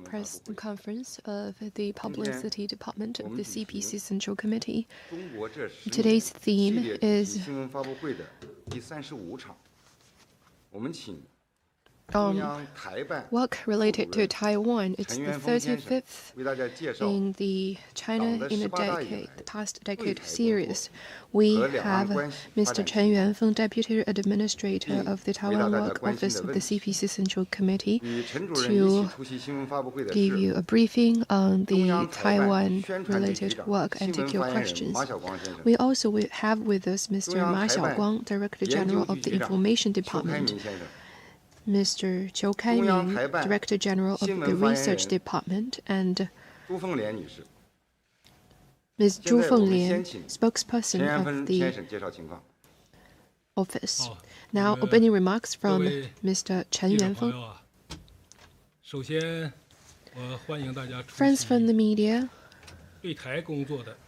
press conference of the Publicity Department of the CPC Central Committee. Today's theme is work related to Taiwan. It's the 35th in the China in a Decade, the past decade series. We have Mr. Chen Yuanfeng, Deputy Administrator of the Taiwan Work Office of the CPC Central Committee, to give you a briefing on the Taiwan-related work and take your questions. We also will have with us Mr. Ma Xiaoguang, Director General of the Information Department, Mr. Qiu Kaiming, Director General of the Research Department, and Ms. Zhu Fenglian, spokesperson of the office. Now, opening remarks from Mr. Chen Yuanfeng. Friends from the media,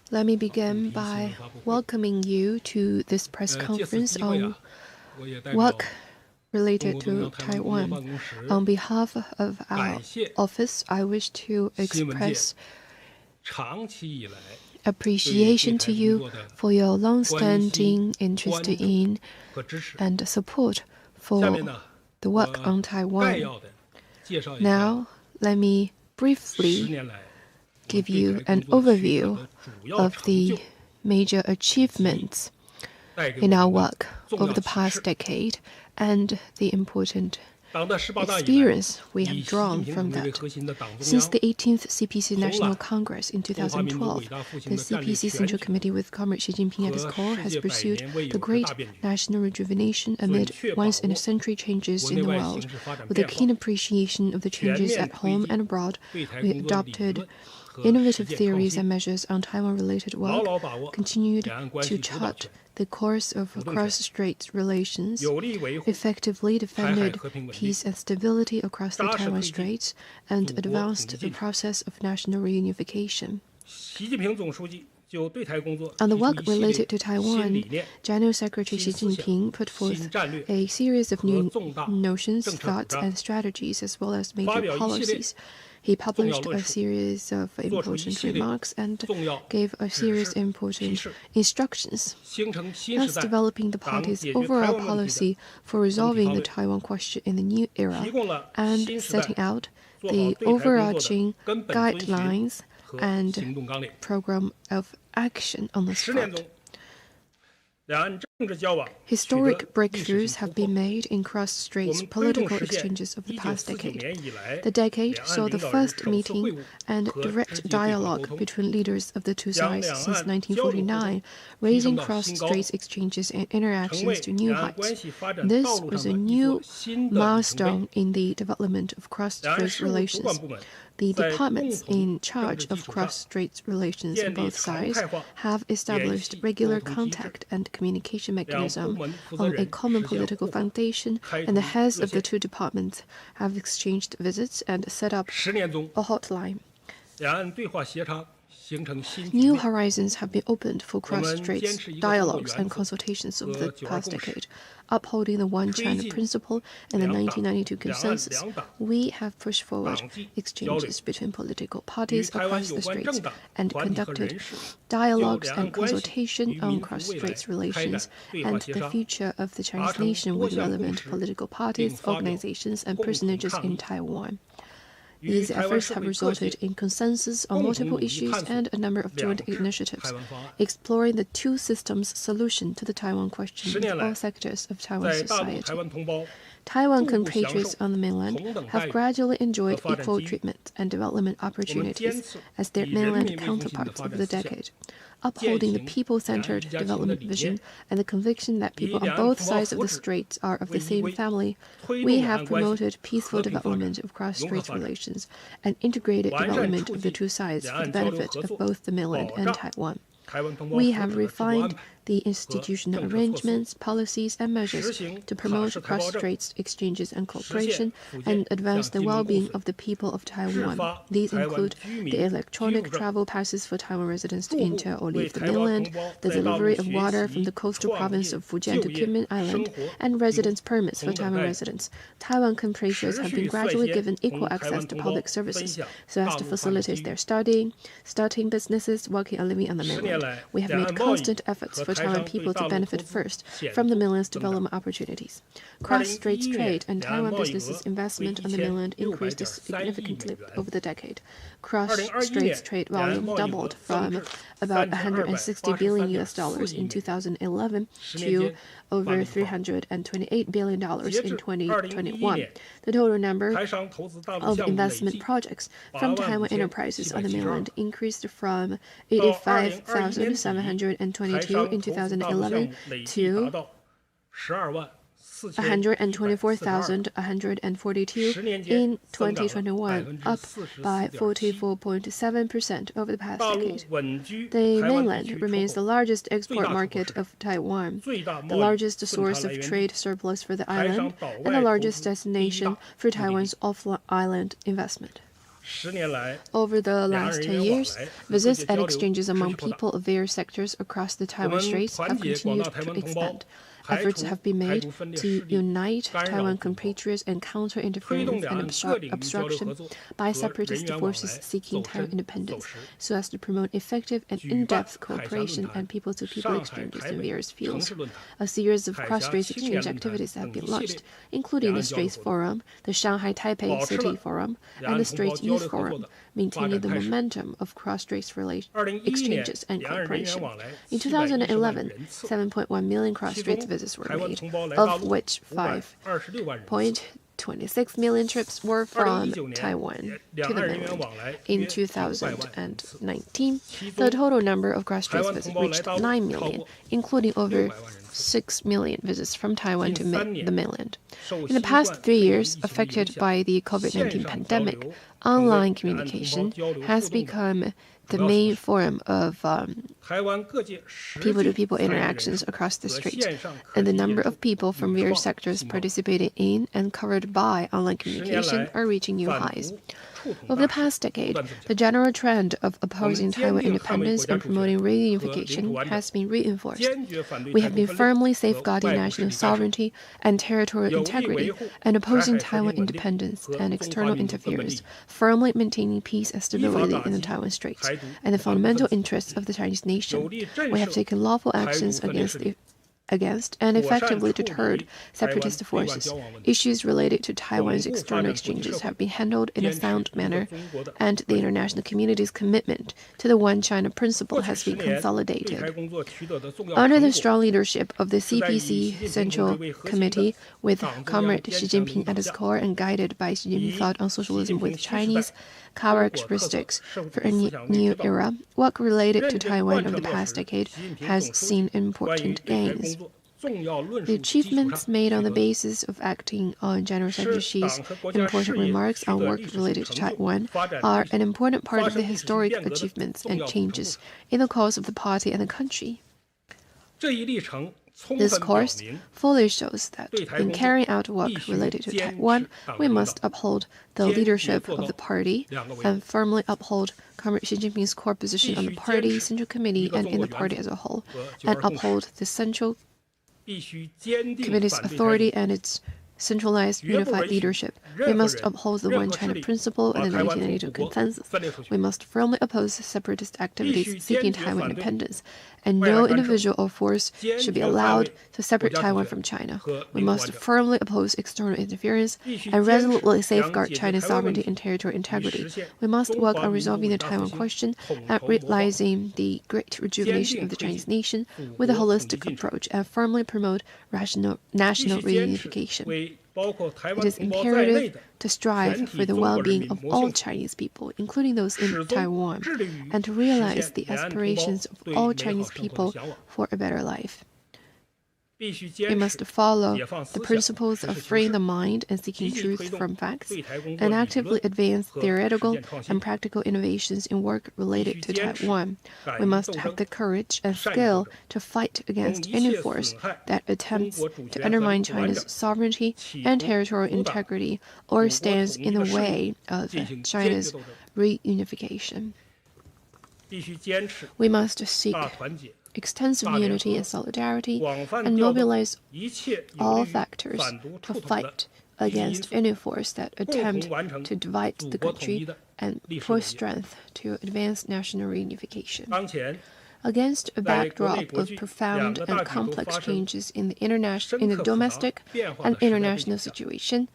let me begin by welcoming you to this press conference on work related to Taiwan. On behalf of our office, I wish to express appreciation to you for your long-standing interest in and support for the work on Taiwan. Now, let me briefly give you an overview of the major achievements in our work over the past decade and the important experience we have drawn from that. Since the 18th CPC National Congress in 2012, the CPC Central Committee with Comrade Xi Jinping at its core has pursued the great national rejuvenation amid once-in-a-century changes in the world. With a keen appreciation of the changes at home and abroad, we adopted innovative theories and measures on Taiwan-related work, continued to chart the course of cross-Strait relations, effectively defended peace and stability across the Taiwan Straits, and advanced the process of national reunification. On the work related to Taiwan, General Secretary Xi Jinping put forth a series of new notions, thoughts, and strategies, as well as major policies. He published a series of important remarks and gave a series of important instructions, thus developing the party's overall policy for resolving the Taiwan question in the new era and setting out the overarching guidelines and program of action on this front. Historic breakthroughs have been made in cross-Strait political exchanges of the past decade. The decade saw the first meeting and direct dialogue between leaders of the two sides since 1949, raising cross-Strait exchanges and interactions to new heights. This was a new milestone in the development of cross-Strait relations. The departments in charge of cross-Strait relations on both sides have established regular contact and communication mechanism on a common political foundation, and the heads of the two departments have exchanged visits and set up a hotline. New horizons have been opened for cross-Strait dialogues and consultations over the past decade. Upholding the One China principle and the 1992 consensus, we have pushed forward exchanges between political parties across the Straits and conducted dialogues and consultation on cross-Strait relations and the future of the Chinese nation with relevant political parties, organizations, and personages in Taiwan. These efforts have resulted in consensus on multiple issues and a number of joint initiatives, exploring the two systems solution to the Taiwan question in all sectors of Taiwan society. Taiwan compatriots on the mainland have gradually enjoyed equal treatment and development opportunities as their mainland counterparts over the decade. Upholding the people-centered development vision and the conviction that people on both sides of the straits are of the same family, we have promoted peaceful development of cross-strait relations and integrated development of the two sides for the benefit of both the mainland and Taiwan. We have refined the institutional arrangements, policies, and measures to promote cross-Strait exchanges and cooperation and advance the well-being of the people of Taiwan. These include the electronic travel passes for Taiwan residents to enter or leave the mainland, the delivery of water from the coastal province of Fujian to Kinmen Island, and residence permits for Taiwan residents. Taiwan compatriots have been gradually given equal access to public services so as to facilitate their studying, starting businesses, working and living on the mainland. We have made constant efforts for Taiwan people to benefit first from the mainland's development opportunities. Cross-Strait trade and Taiwan businesses' investment on the mainland increased significantly over the decade. Cross-Strait trade volume doubled from about $160 billion in 2011 to over $328 billion in 2021. The total number of investment projects from Taiwan enterprises on the mainland increased from 85,722 in 2011 to 124,142 in 2021, up by 44.7% over the past decade. The mainland remains the largest export market of Taiwan, the largest source of trade surplus for the island, and the largest destination for Taiwan's off-island investment. Over the last 10 years, visits and exchanges among people of various sectors across the Taiwan Straits have continued to expand. Efforts have been made to unite Taiwan compatriots and counter interference and obstruction by separatist forces seeking Taiwan independence, so as to promote effective and in-depth cooperation and people-to-people exchanges in various fields. A series of cross-Strait exchange activities have been launched, including the Straits Forum, the Shanghai Taipei City Forum, and the Straits Youth Forum, maintaining the momentum of cross-Strait exchanges and cooperation. In 2011, 7.1 million cross-Strait visits were made, of which 5.26 million trips were from Taiwan to the mainland. In 2019, the total number of cross-Strait visits reached 9 million, including over 6 million visits from Taiwan to the mainland. In the past 3 years, affected by the COVID-19 pandemic, online communication has become the main form of people-to-people interactions across the strait, and the number of people from various sectors participating in and covered by online communication are reaching new highs. Over the past decade, the general trend of opposing Taiwan independence and promoting reunification has been reinforced. We have been firmly safeguarding national sovereignty and territorial integrity and opposing Taiwan independence and external interference, firmly maintaining peace and stability in the Taiwan Straits and the fundamental interests of the Chinese nation. We have taken lawful actions against and effectively deterred separatist forces. Issues related to Taiwan's external exchanges have been handled in a sound manner, and the international community's commitment to the One China principle has been consolidated. Under the strong leadership of the CPC Central Committee, with Comrade Xi Jinping at its core and guided by Xi Jinping's thought on socialism with Chinese characteristics for a new era, work related to Taiwan over the past decade has seen important gains. The achievements made on the basis of acting on General Secretary Xi's important remarks on work related to Taiwan are an important part of the historic achievements and changes in the cause of the party and the country. This course fully shows that in carrying out work related to Taiwan, we must uphold the leadership of the party and firmly uphold Comrade Xi Jinping's core position on the party, Central Committee, and in the party as a whole, and uphold the Central Committee's authority and its centralized, unified leadership. We must uphold the One China principle and the 1992 consensus. We must firmly oppose separatist activities seeking Taiwan independence, and no individual or force should be allowed to separate Taiwan from China. We must firmly oppose external interference and resolutely safeguard China's sovereignty and territorial integrity. We must work on resolving the Taiwan question and realizing the great rejuvenation of the Chinese nation with a holistic approach and firmly promote national reunification. It is imperative to strive for the well-being of all Chinese people, including those in Taiwan, and to realize the aspirations of all Chinese people for a better life. We must follow the principles of freeing the mind and seeking truth from facts, and actively advance theoretical and practical innovations in work related to Taiwan. We must have the courage and skill to fight against any force that attempts to undermine China's sovereignty and territorial integrity or stands in the way of China's reunification. We must seek extensive unity and solidarity and mobilize all factors to fight against any force that attempt to divide the country and pour strength to advance national reunification. Against a backdrop of profound and complex changes in the domestic and international situation,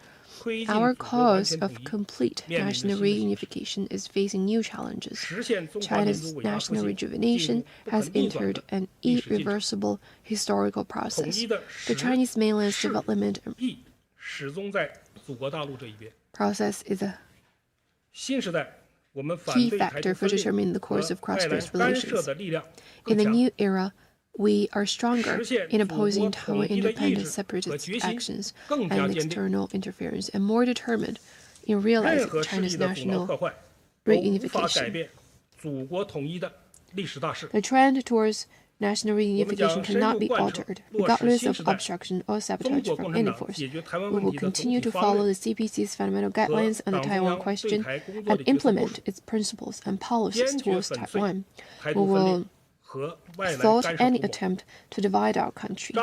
our cause of complete national reunification is facing new challenges. China's national rejuvenation has entered an irreversible historical process. The Chinese mainland's development process is a key factor for determining the course of cross-Strait relations. In the new era, we are stronger in opposing Taiwan independent separatist actions and external interference, and more determined in realizing China's national reunification. The trend towards national reunification cannot be altered, regardless of obstruction or sabotage from any force. We will continue to follow the CPC's fundamental guidelines on the Taiwan question and implement its principles and policies towards Taiwan. We will thwart any attempt to divide our country.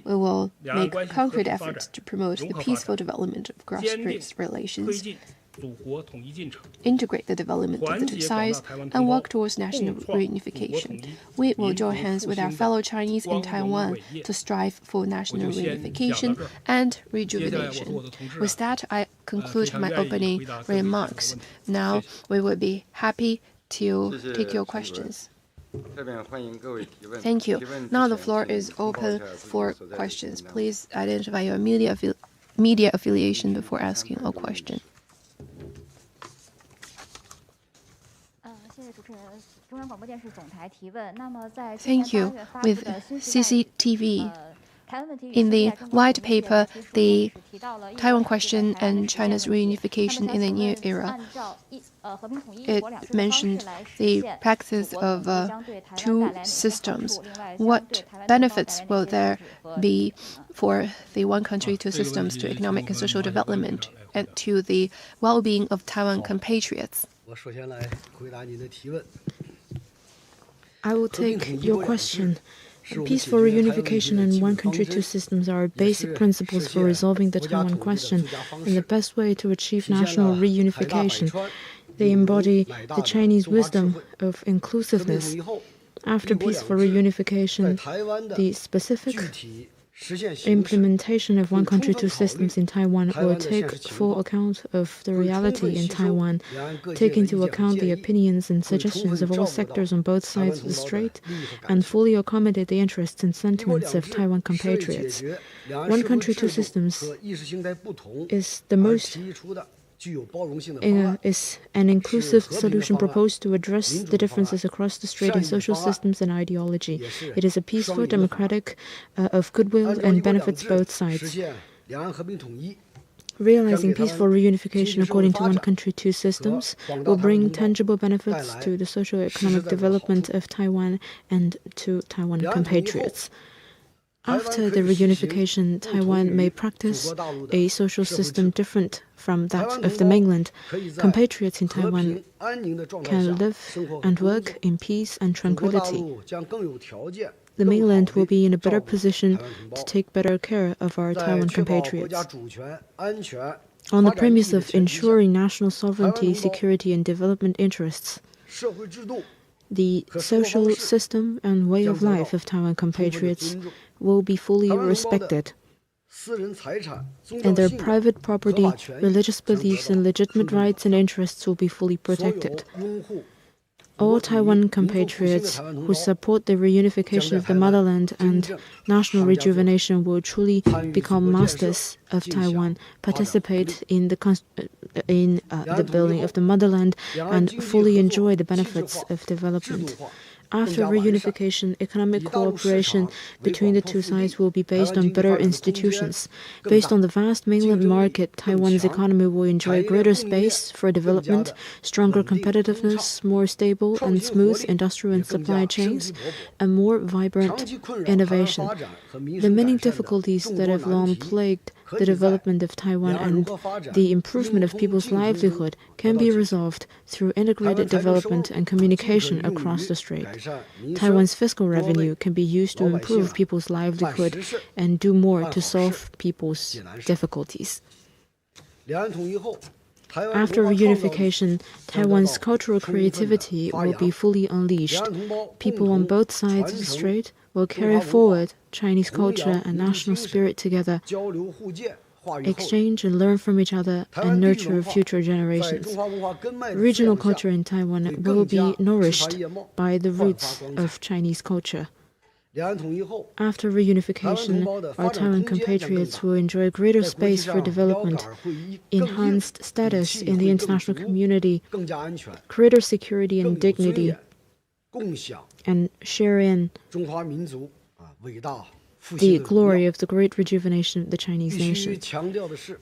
We will make concrete efforts to promote the peaceful development of cross-Strait relations, integrate the development of the two sides, and work towards national reunification. We will join hands with our fellow Chinese in Taiwan to strive for national reunification and rejuvenation. With that, I conclude my opening remarks. Now, we will be happy to take your questions. Thank you. Now the floor is open for questions. Please identify your media affiliation before asking a question. Thank you. With CCTV, in the white paper, the Taiwan question and China's reunification in the new era, it mentioned the practice of two systems. What benefits will there be for the one country, two systems to economic and social development and to the well-being of Taiwan compatriots? I will take your question. Peaceful reunification and one country, two systems are basic principles for resolving the Taiwan question and the best way to achieve national reunification. They embody the Chinese wisdom of inclusiveness. After peaceful reunification, the specific implementation of one country, two systems in Taiwan will take full account of the reality in Taiwan, take into account the opinions and suggestions of all sectors on both sides of the strait, and fully accommodate the interests and sentiments of Taiwan compatriots. One country, two systems is the most is an inclusive solution proposed to address the differences across the strait in social systems and ideology. It is a peaceful, democratic, of goodwill and benefits both sides. Realizing peaceful reunification according to one country, two systems will bring tangible benefits to the socio-economic development of Taiwan and to Taiwan compatriots. After the reunification, Taiwan may practice a social system different from that of the mainland. Compatriots in Taiwan can live and work in peace and tranquility. The mainland will be in a better position to take better care of our Taiwan compatriots. On the premise of ensuring national sovereignty, security, and development interests, the social system and way of life of Taiwan compatriots will be fully respected, and their private property, religious beliefs, and legitimate rights and interests will be fully protected. All Taiwan compatriots who support the reunification of the motherland and national rejuvenation will truly become masters of Taiwan, participate in the building of the motherland, and fully enjoy the benefits of development. After reunification, economic cooperation between the two sides will be based on better institutions. Based on the vast mainland market, Taiwan's economy will enjoy greater space for development, stronger competitiveness, more stable and smooth industrial and supply chains, and more vibrant innovation. The many difficulties that have long plagued the development of Taiwan and the improvement of people's livelihood can be resolved through integrated development and communication across the strait. Taiwan's fiscal revenue can be used to improve people's livelihood and do more to solve people's difficulties. After reunification, Taiwan's cultural creativity will be fully unleashed. People on both sides of the strait will carry forward Chinese culture and national spirit together, exchange and learn from each other, and nurture future generations. Regional culture in Taiwan will be nourished by the roots of Chinese culture. After reunification, our Taiwan compatriots will enjoy greater space for development, enhanced status in the international community, greater security and dignity, and share in the glory of the great rejuvenation of the Chinese nation.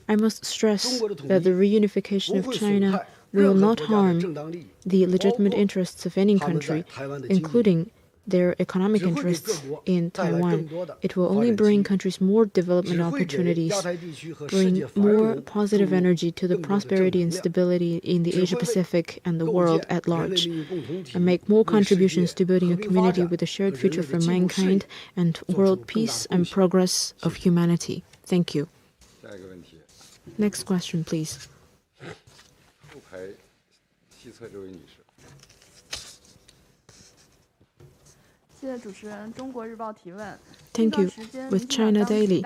I must stress that the reunification of China will not harm the legitimate interests of any country, including their economic interests in Taiwan. It will only bring countries more development opportunities, bring more positive energy to the prosperity and stability in the Asia-Pacific and the world at large, and make more contributions to building a community with a shared future for mankind and world peace and progress of humanity. Thank you. Next question, please. Thank you. With China Daily.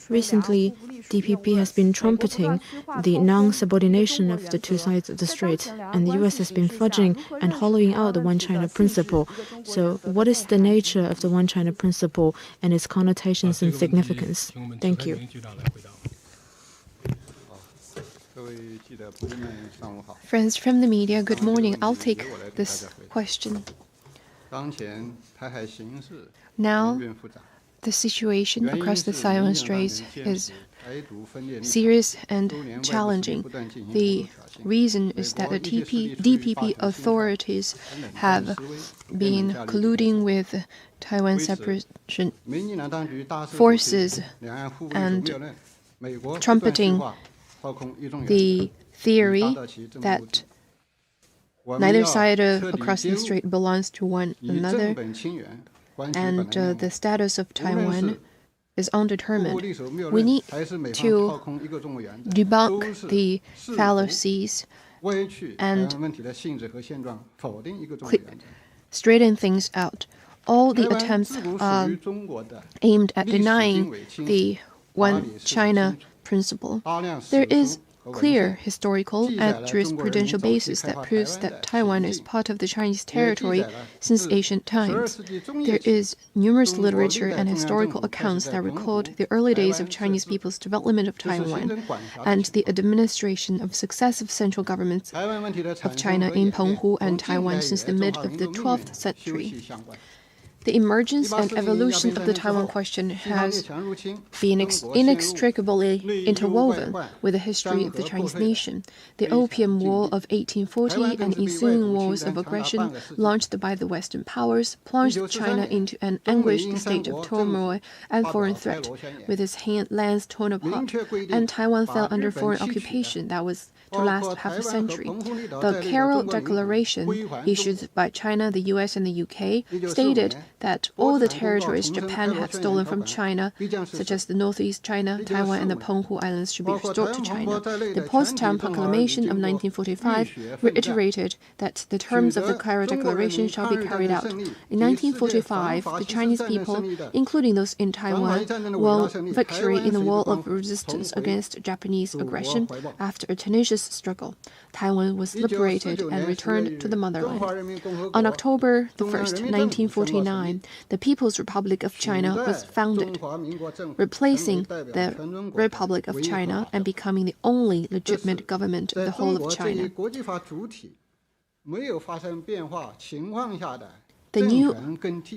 Recently, DPP has been trumpeting the non-subordination of the two sides of the strait, and the US has been fudging and hollowing out the One China principle. So, what is the nature of the One China principle and its connotations and significance? Thank you. Friends from the media, good morning. I'll take this question. Now, the situation across the Taiwan Strait is serious and challenging. The reason is that the DPP authorities have been colluding with Taiwan separation forces and trumpeting the theory that neither side across the strait belongs to one another, and the status of Taiwan is undetermined. We need to debunk the fallacies and straighten things out. All the attempts aimed at denying the One China principle. There is clear historical and jurisprudential basis that proves that Taiwan is part of the Chinese territory since ancient times. There is numerous literature and historical accounts that record the early days of Chinese people's development of Taiwan and the administration of successive central governments of China in Penghu and Taiwan since the mid of the 12th century. The emergence and evolution of the Taiwan question has been inextricably interwoven with the history of the Chinese nation. The Opium War of 1840 and ensuing wars of aggression launched by the Western powers plunged China into an anguished state of turmoil and foreign threat, with its lands torn apart, and Taiwan fell under foreign occupation that was to last half a century. The Carroll Declaration, issued by China, the US, and the UK, stated that all the territories Japan had stolen from China, such as the Northeast China, Taiwan, and the Penghu Islands, should be restored to China. The Potsdam Proclamation of 1945 reiterated that the terms of the Carroll Declaration shall be carried out. In 1945, the Chinese people, including those in Taiwan, won victory in the war of resistance against Japanese aggression after a tenacious struggle. Taiwan was liberated and returned to the motherland. On October 1st, 1949, the People's Republic of China was founded, replacing the Republic of China and becoming the only legitimate government of the whole of China. the new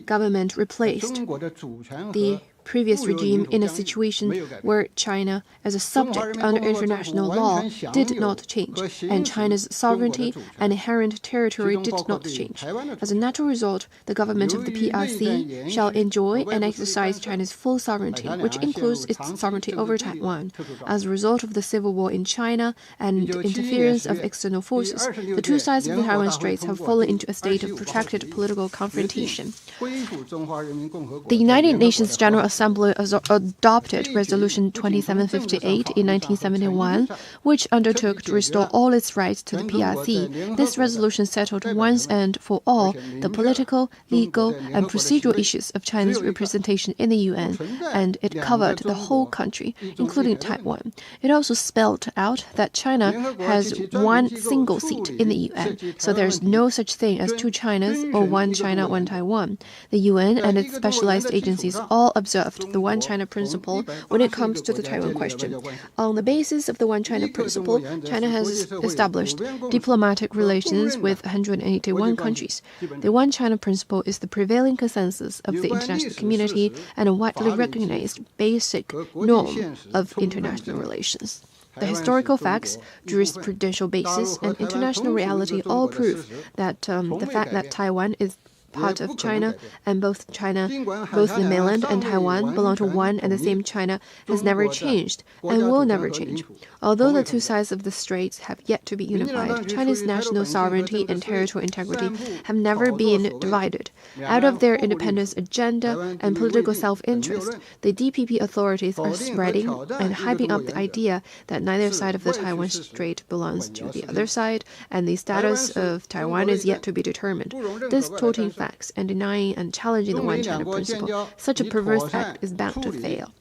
government replaced the previous regime in a situation where China, as a subject under international law, did not change, and China's sovereignty and inherent territory did not change. As a natural result, the government of the PRC shall enjoy and exercise China's full sovereignty, which includes its sovereignty over Taiwan. As a result of the civil war in China and interference of external forces, the two sides of the Taiwan Straits have fallen into a state of protracted political confrontation. The United Nations General Assembly adopted Resolution 2758 in 1971, which undertook to restore all its rights to the PRC. This resolution settled once and for all the political, legal, and procedural issues of China's representation in the UN, and it covered the whole country, including Taiwan. It also spelled out that China has one single seat in the UN, so there's no such thing as two Chinas or one China, one Taiwan. The UN and its specialized agencies all observed the One China principle when it comes to the Taiwan question. On the basis of the One China principle, China has established diplomatic relations with 181 countries. The One China principle is the prevailing consensus of the international community and a widely recognized basic norm of international relations. The historical facts, jurisprudential basis, and international reality all prove that the fact that Taiwan is part of China, and both the mainland and Taiwan belong to one and the same China, has never changed and will never change. Although the two sides of the straits have yet to be unified, China's national sovereignty and territorial integrity have never been divided. Out of their independence agenda and political self-interest, the DPP authorities are spreading and hyping up the idea that neither side of the Taiwan Strait belongs to the other side, and the status of Taiwan is yet to be determined. Distorting facts and denying and challenging the One China principle, such a perverse act is bound to fail.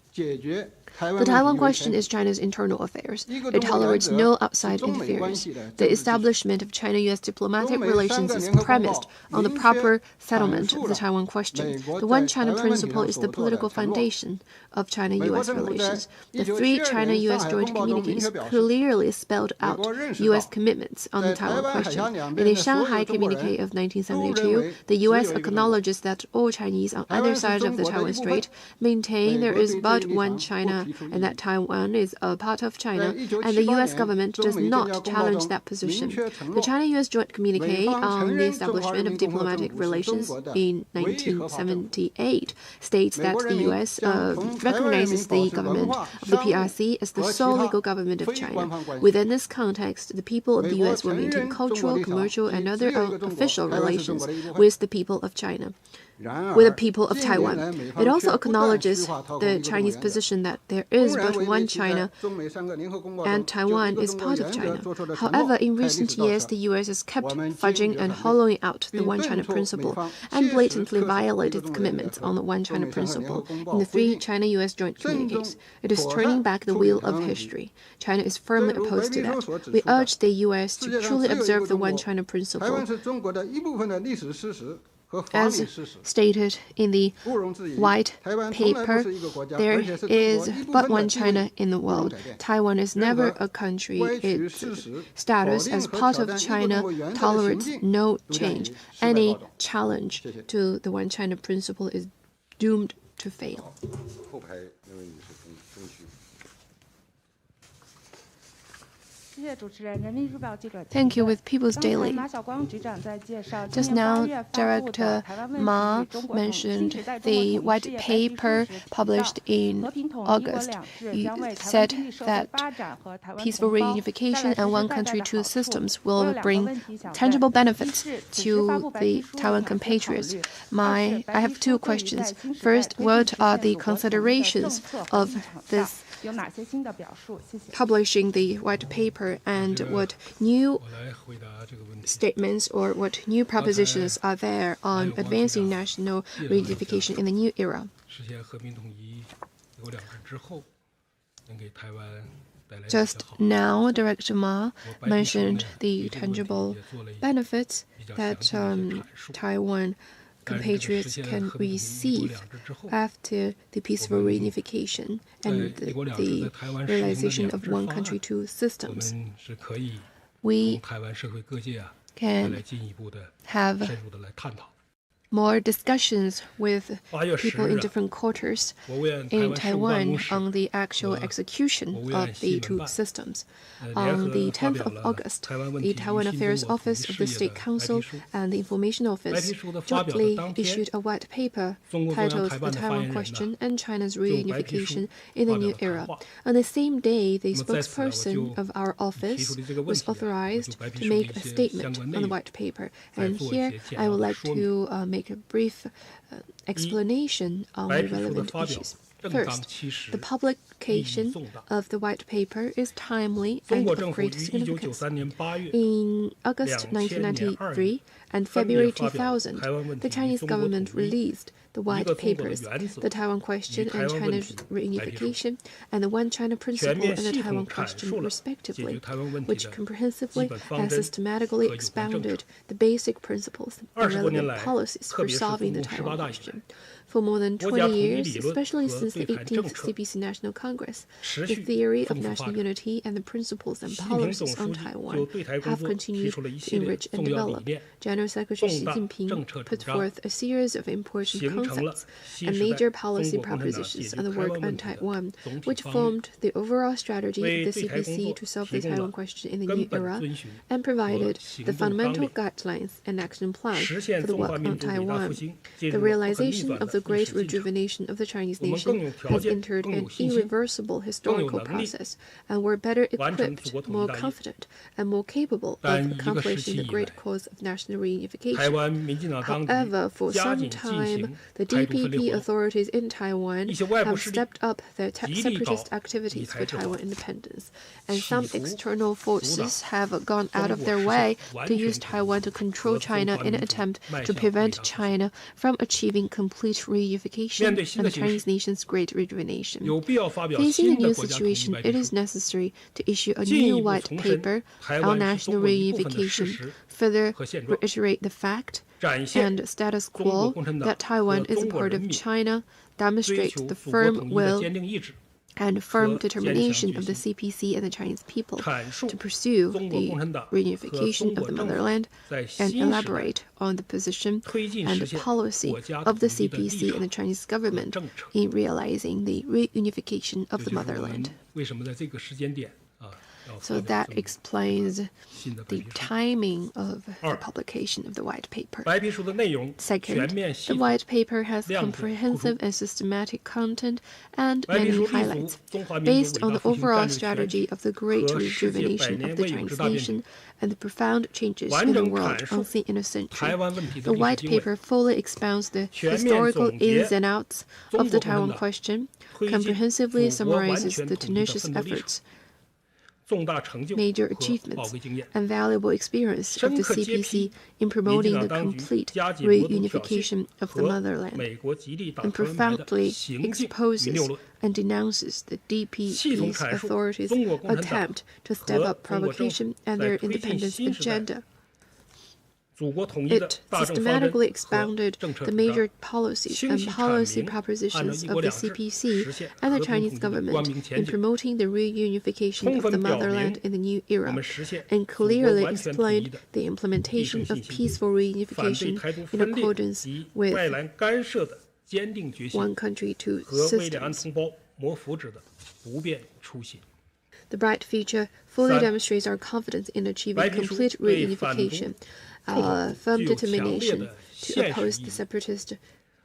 The Taiwan question is China's internal affairs. It tolerates no outside interference. The establishment of China-U.S. diplomatic relations is premised on the proper settlement of the Taiwan question. The One China principle is the political foundation of China-U.S. relations. The three China-U.S. joint communiques clearly spelled out U.S. commitments on the Taiwan question. In the Shanghai Communique of 1972, the U.S. acknowledges that all Chinese on either side of the Taiwan Strait maintain there is but one China and that Taiwan is a part of China, and the U.S. government does not challenge that position. The China-U.S. Joint Communique on the establishment of diplomatic relations in 1978 states that the U.S. recognizes the government of the PRC as the sole legal government of China. Within this context, the people of the U.S. will maintain cultural, commercial, and other official relations with the people of China. With the people of Taiwan. It also acknowledges the Chinese position that there is but one China and Taiwan is part of China. However, in recent years, the U.S. has kept fudging and hollowing out the One China principle and blatantly violated its commitments on the One China principle in the three China-U.S. joint communiques. It is turning back the wheel of history. China is firmly opposed to that. We urge the U.S. to truly observe the One China principle. As stated in the White Paper, there is but one China in the world. Taiwan is never a country. Its status as part of China tolerates no change. Any challenge to the One China principle is doomed to fail. Thank you. With People's Daily. Just now, Director Ma mentioned the white paper published in August. He said that peaceful reunification and one country, two systems will bring tangible benefits to the Taiwan compatriots. I have two questions. First, what are the considerations of this publishing the white paper, and what new statements or what new propositions are there on advancing national reunification in the new era? Just now, Director Ma mentioned the tangible benefits that Taiwan compatriots can receive after the peaceful reunification and the realization of one country, two systems. We can have more discussions with people in different quarters in Taiwan on the actual execution of the two systems. On the 10th of August, the Taiwan Affairs Office of the State Council and the Information Office jointly issued a white paper titled The Taiwan Question and China's Reunification in the New Era. On the same day, the spokesperson of our office was authorized to make a statement on the white paper. And here I would like to make a brief explanation on the relevant issues. First, the publication of the white paper is timely and of great significance. In August 1993 and February 2000, the Chinese government released the white papers, the Taiwan Question and China's Reunification, and the One China Principle and the Taiwan Question, respectively, which comprehensively and systematically expounded the basic principles and relevant policies for solving the Taiwan question. For more than 20 years, especially since the 18th CPC National Congress, the theory of national unity and the principles and policies on Taiwan have continued to enrich and develop. General Secretary Xi Jinping put forth a series of important concepts and major policy propositions on the work on Taiwan, which formed the overall strategy of the CPC to solve the Taiwan question in the new era, and provided the fundamental guidelines and action plan for the work on Taiwan. The realization of the great rejuvenation of the Chinese nation has entered an irreversible historical process, and we're better equipped, more confident, and more capable of accomplishing the great cause of national reunification. However, for some time, the DPP authorities in Taiwan have stepped up their separatist activities for Taiwan independence, and some external forces have gone out of their way to use Taiwan to control China in an attempt to prevent China from achieving complete reunification and the Chinese nation's great rejuvenation. Facing the new situation, it is necessary to issue a new white paper on national reunification, further reiterate the fact and status quo that Taiwan is a part of China, demonstrate the firm will and firm determination of the CPC and the Chinese people to pursue the reunification of the motherland, and elaborate on the position and the policy of the CPC and the Chinese government in realizing the reunification of the motherland. So that explains the timing of the publication of the white paper. Second, the white paper has comprehensive and systematic content and many highlights. Based on the overall strategy of the great rejuvenation of the Chinese nation and the profound changes in the world unseen in a century, the white paper fully expounds the historical ins and outs of the Taiwan question, comprehensively summarizes the tenacious efforts, major achievements, and valuable experience of the CPC in promoting the complete reunification of the motherland, and profoundly exposes and denounces the DPP's authorities' attempt to step up provocation and their independence agenda. It systematically expounded the major policies and policy propositions of the CPC and the Chinese government in promoting the reunification of the motherland in the new era, and clearly explained the implementation of peaceful reunification in accordance with one country, two systems. The bright future fully demonstrates our confidence in achieving complete reunification, our firm determination to oppose the separatist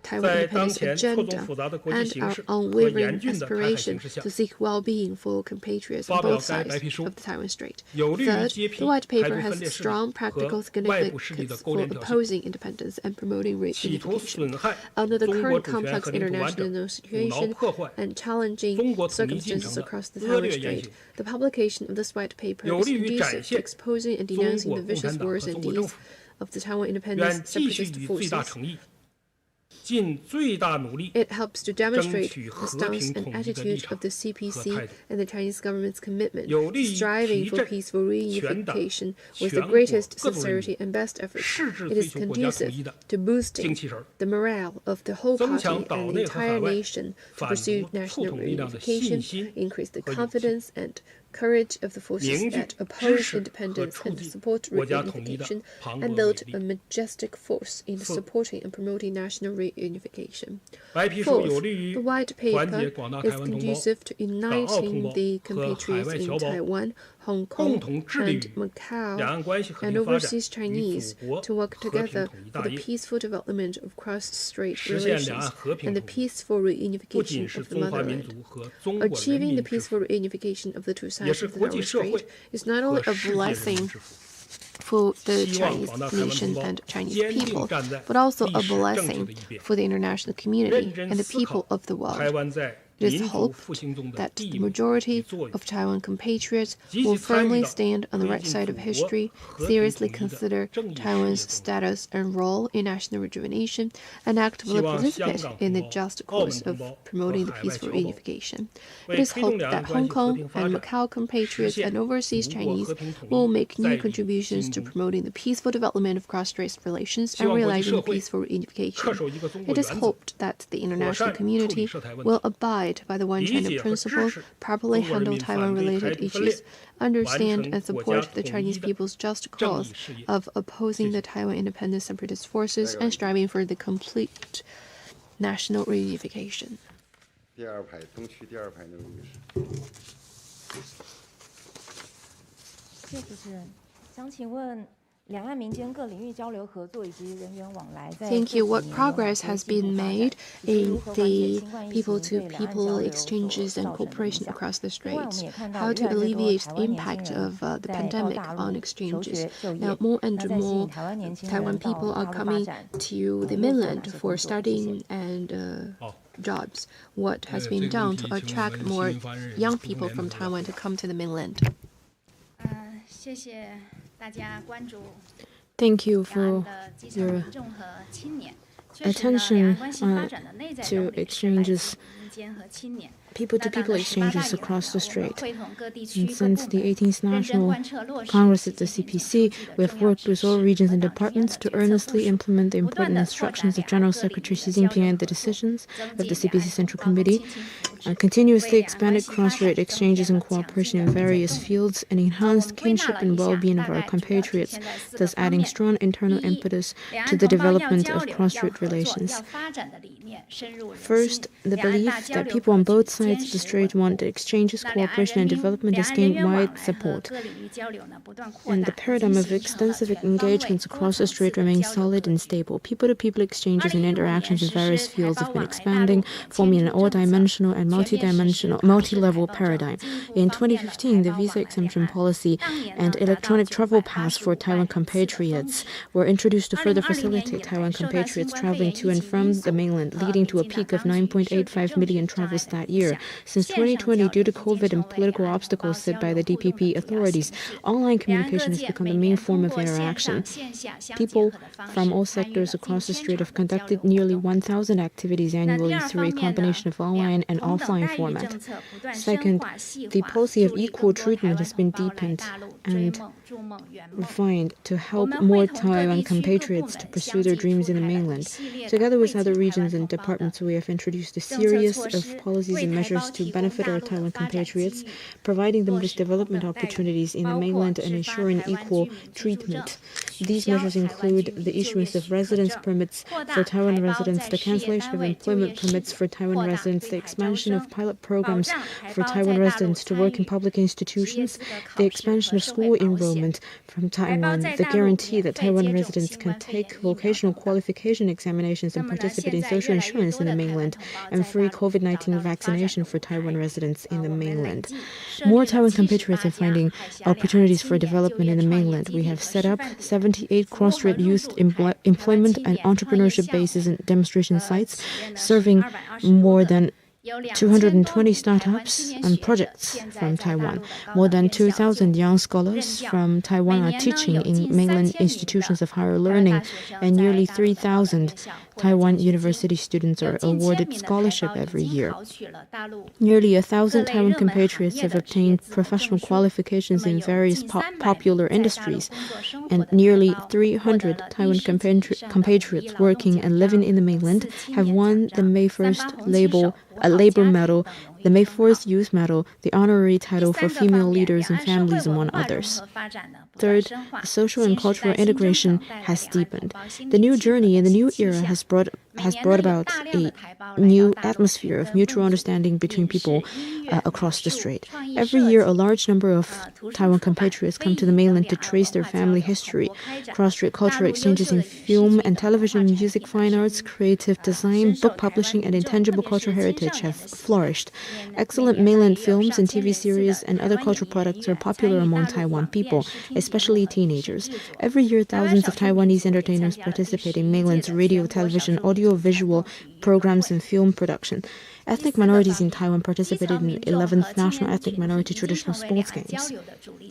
Taiwan independence agenda, and our unwavering aspiration to seek well-being for compatriots on both sides of the Taiwan Strait. Third, the white paper has strong practical significance for opposing independence and promoting reunification. Under the current complex international situation and challenging circumstances across the Taiwan Strait, the publication of this white paper is conducive to exposing and denouncing the vicious words and deeds of the Taiwan independence separatist forces. It helps to demonstrate the stance and attitude of the CPC and the Chinese government's commitment, striving for peaceful reunification with the greatest sincerity and best efforts. It is conducive to boosting the morale of the whole party and the entire nation to pursue national reunification, increase the confidence and courage of the forces that oppose independence and support reunification, and build a majestic force in supporting and promoting national reunification. Fourth, the White Paper is conducive to uniting the compatriots in Taiwan, Hong Kong, and Macau, and overseas Chinese to work together for the peaceful development of cross-Strait relations and the peaceful reunification of the motherland. Achieving the peaceful reunification of the two sides of the narrow strait is not only a blessing for the Chinese nation and Chinese people, but also a blessing for the international community and the people of the world. It is hoped that the majority of Taiwan compatriots will firmly stand on the right side of history, seriously consider Taiwan's status and role in national rejuvenation, and actively participate in the just cause of promoting the peaceful reunification. It is hoped that Hong Kong and Macau compatriots and overseas Chinese will make new contributions to promoting the peaceful development of cross-strait relations and realizing peaceful reunification. It is hoped that the international community will abide by the One China principle, properly handle Taiwan-related issues, understand and support the Chinese people's just cause of opposing the Taiwan independent separatist forces and striving for the complete national reunification. 第二排东区第二排那位女士。谢谢主持人，想请问。 Thank you. What progress has been made in the people-to-people exchanges and cooperation across the straits? How to alleviate the impact of the pandemic on exchanges? Now, more and more Taiwan people are coming to the mainland for studying and jobs. What has been done to attract more young people from Taiwan to come to the mainland? Thank you for your attention to exchanges, people-to-people exchanges across the strait. And since the 18th National Congress at the CPC, we have worked with all regions and departments to earnestly implement the important instructions of General Secretary Xi Jinping and the decisions of the CPC Central Committee, continuously expanded cross-strait exchanges and cooperation in various fields, and enhanced kinship and well-being of our compatriots, thus adding strong internal impetus to the development of cross-strait relations. First, the belief that people on both sides of the strait want exchanges, cooperation, and development has gained wide support. And the paradigm of extensive engagements across the strait remains solid and stable. People-to-people exchanges and interactions in various fields have been expanding, forming an all-dimensional and multi-level paradigm. In 2015, the visa exemption policy and electronic travel pass for Taiwan compatriots were introduced to further facilitate Taiwan compatriots traveling to and from the mainland, leading to a peak of 9.85 million travels that year. Since 2020, due to COVID and political obstacles set by the DPP authorities, online communication has become the main form of interaction. People from all sectors across the strait have conducted nearly 1,000 activities annually through a combination of online and offline format. Second, the policy of equal treatment has been deepened and refined to help more Taiwan compatriots to pursue their dreams in the mainland. Together with other regions and departments, we have introduced a series of policies and measures to benefit our Taiwan compatriots, providing them with development opportunities in the mainland and ensuring equal treatment. These measures include the issuance of residence permits for Taiwan residents, the cancellation of employment permits for Taiwan residents, the expansion of pilot programs for Taiwan residents to work in public institutions, the expansion of school enrollment from Taiwan, the guarantee that Taiwan residents can take vocational qualification examinations and participate in social insurance in the mainland, and free COVID-19 vaccination for Taiwan residents in the mainland. More Taiwan compatriots are finding opportunities for development in the mainland. We have set up 78 cross-strait youth employment and entrepreneurship bases and demonstration sites, serving more than 220 startups and projects from Taiwan. More than 2,000 young scholars from Taiwan are teaching in mainland institutions of higher learning, and nearly 3,000 Taiwan university students are awarded scholarship every year. Nearly 1,000 Taiwan compatriots have obtained professional qualifications in various popular industries, and nearly 300 Taiwan compatriots working and living in the mainland have won the May 1st labor medal the May 4th Youth Medal, the honorary title for female leaders and families, among others. Third, the social and cultural integration has deepened. The new journey in the new era has brought about a new atmosphere of mutual understanding between people across the strait. Every year, a large number of Taiwan compatriots come to the mainland to trace their family history. Cross-Strait cultural exchanges in film and television, music, fine arts, creative design, book publishing, and intangible cultural heritage have flourished. Excellent mainland films and TV series and other cultural products are popular among Taiwan people, especially teenagers. Every year, thousands of Taiwanese entertainers participate in mainland's radio, television, audio-visual programs, and film production. Ethnic minorities in Taiwan participated in the 11th National Ethnic Minority Traditional Sports Games.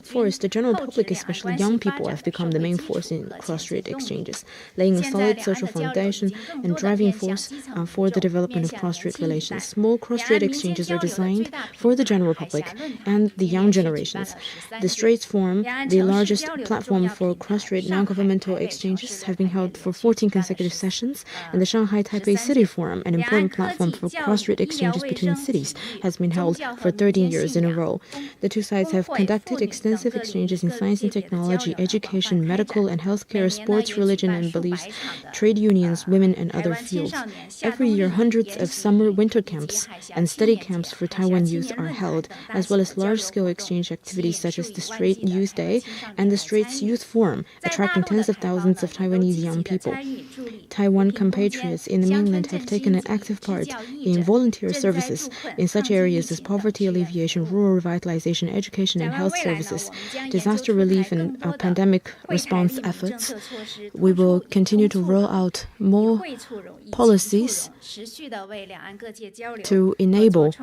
Fourth, the general public, especially young people, have become the main force in cross-strait exchanges, laying a solid social foundation and driving force for the development of cross-strait relations. Small cross-strait exchanges are designed for the general public and the young generations. The straits form the largest platform for cross-strait non-governmental exchanges, have been held for 14 consecutive sessions, and the Shanghai-Taipei City Forum, an important platform for cross-strait exchanges between cities, has been held for 13 years in a row. The two sides have conducted extensive exchanges in science and technology, education, medical and healthcare, sports, religion and beliefs, trade unions, women, and other fields. Every year, hundreds of summer winter camps and study camps for Taiwan youth are held, as well as large-scale exchange activities such as the Strait Youth Day and the Straits Youth Forum, attracting tens of thousands of Taiwanese young people. Taiwan compatriots in the mainland have taken an active part in volunteer services in such areas as poverty alleviation, rural revitalization, education and health services, disaster relief and pandemic response efforts. We will continue to roll out more policies to enable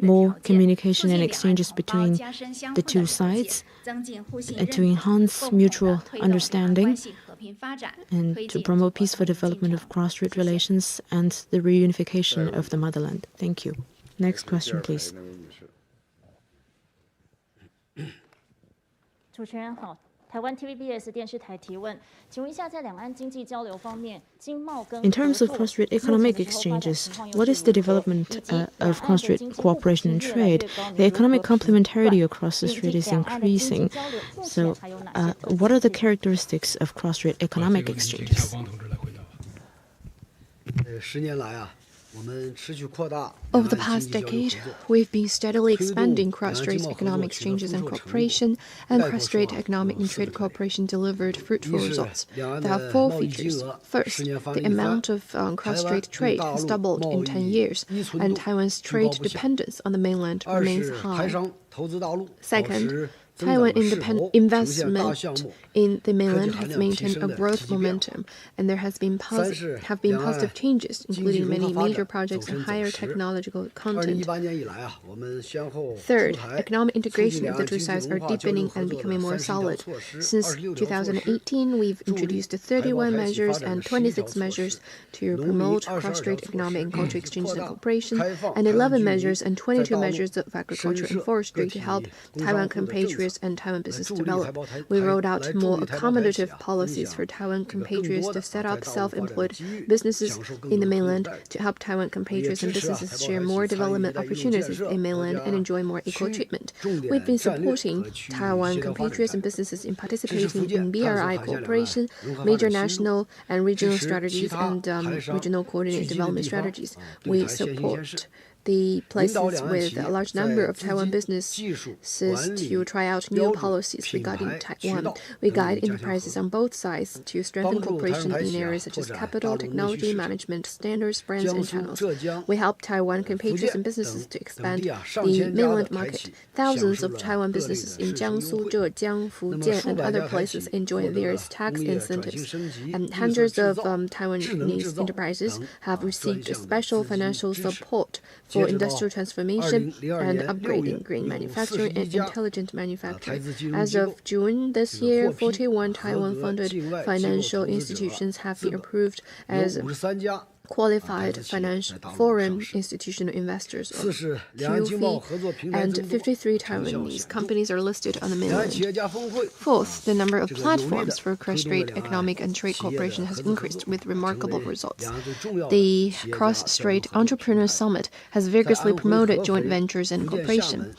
more communication and exchanges between the two sides and to enhance mutual understanding and to promote peaceful development of cross-strait relations and the reunification of the motherland. Thank you. Next question, please. 主持人好，台湾 TVBS 电视台提问，请问一下，在两岸经济交流方面，经贸跟 In terms of cross-strait economic exchanges, what is the development of cross-strait cooperation and trade? The economic complementarity across the strait is increasing. So, what are the characteristics of cross-strait economic exchanges? 10年来啊。 Over the past decade, we've been steadily expanding cross-strait economic exchanges and cooperation, and cross-strait economic and trade cooperation delivered fruitful results. There are four features. First, the amount of cross-strait trade has doubled in 10 years, and Taiwan's trade dependence on the mainland remains high. Second, Taiwan investment in the mainland has maintained a growth momentum, and there have been positive changes, including many major projects and higher technological content. Third, economic integration of the two sides are deepening and becoming more solid. Since 2018, we've introduced 31 measures and 26 measures to promote cross-strait economic and cultural exchanges and cooperation, and 11 measures and 22 measures of agriculture and forestry to help Taiwan compatriots and Taiwan business develop. We rolled out more accommodative policies for Taiwan compatriots to set up self-employed businesses in the mainland to help Taiwan compatriots and businesses share more development opportunities in mainland and enjoy more equal treatment. We've been supporting Taiwan compatriots and businesses in participating in BRI cooperation, major national and regional strategies, and regional coordinated development strategies. We support the places with a large number of Taiwan businesses to try out new policies regarding Taiwan. We guide enterprises on both sides to strengthen cooperation in areas such as capital, technology, management, standards, brands, and channels. We help Taiwan compatriots and businesses to expand the mainland market. Thousands of Taiwan businesses in Jiangsu, Zhejiang, Fujian, and other places enjoy various tax incentives. And hundreds of Taiwanese enterprises have received special financial support for industrial transformation and upgrading green manufacturing and intelligent manufacturing. As of June this year, 41 Taiwan-funded financial institutions have been approved as qualified foreign institutional investors, or QFI, and 53 Taiwanese companies are listed on the mainland. Fourth, the number of platforms for cross-strait economic and trade cooperation has increased with remarkable results. The Cross-Strait Entrepreneur Summit has vigorously promoted joint ventures and cooperation.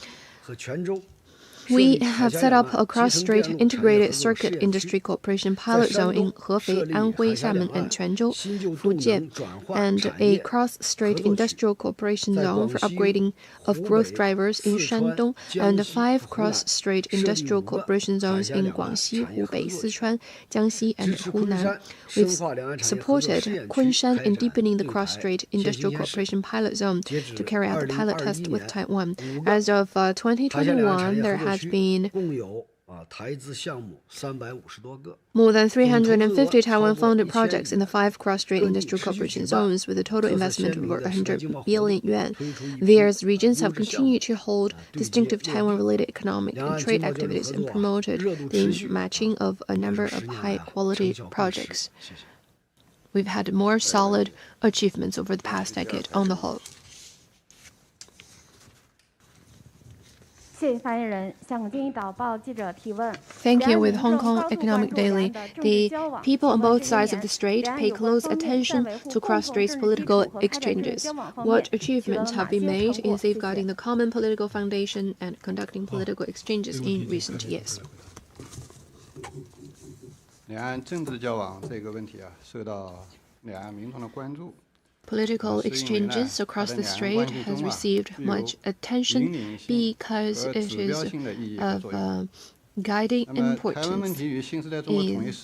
We have set up a cross-strait integrated circuit industry cooperation pilot zone in Hefei, Anhui, Xiamen, and Quanzhou, Fujian, and a cross-strait industrial cooperation zone for upgrading of growth drivers in Shandong, and 5 cross-strait industrial cooperation zones in Guangxi, Hubei, Sichuan, Jiangxi, and Hunan. We've supported Kunshan in deepening the cross-strait industrial cooperation pilot zone to carry out the pilot test with Taiwan. As of 2021, there has been more than 350 Taiwan-funded projects in the 5 cross-strait industrial cooperation zones with a total investment of over 100 billion yuan. Various regions have continued to hold distinctive Taiwan-related economic and trade activities and promoted the matching of a number of high-quality projects. We've had more solid achievements over the past decade on the whole. Thank you. With Hong Kong Economic Daily, the people on both sides of the strait pay close attention to cross-strait political exchanges. What achievements have been made in safeguarding the common political foundation and conducting political exchanges in recent years? 两岸政治交往这个问题受到两岸民众的关注。 Political exchanges across the strait has received much attention because it is of guiding importance in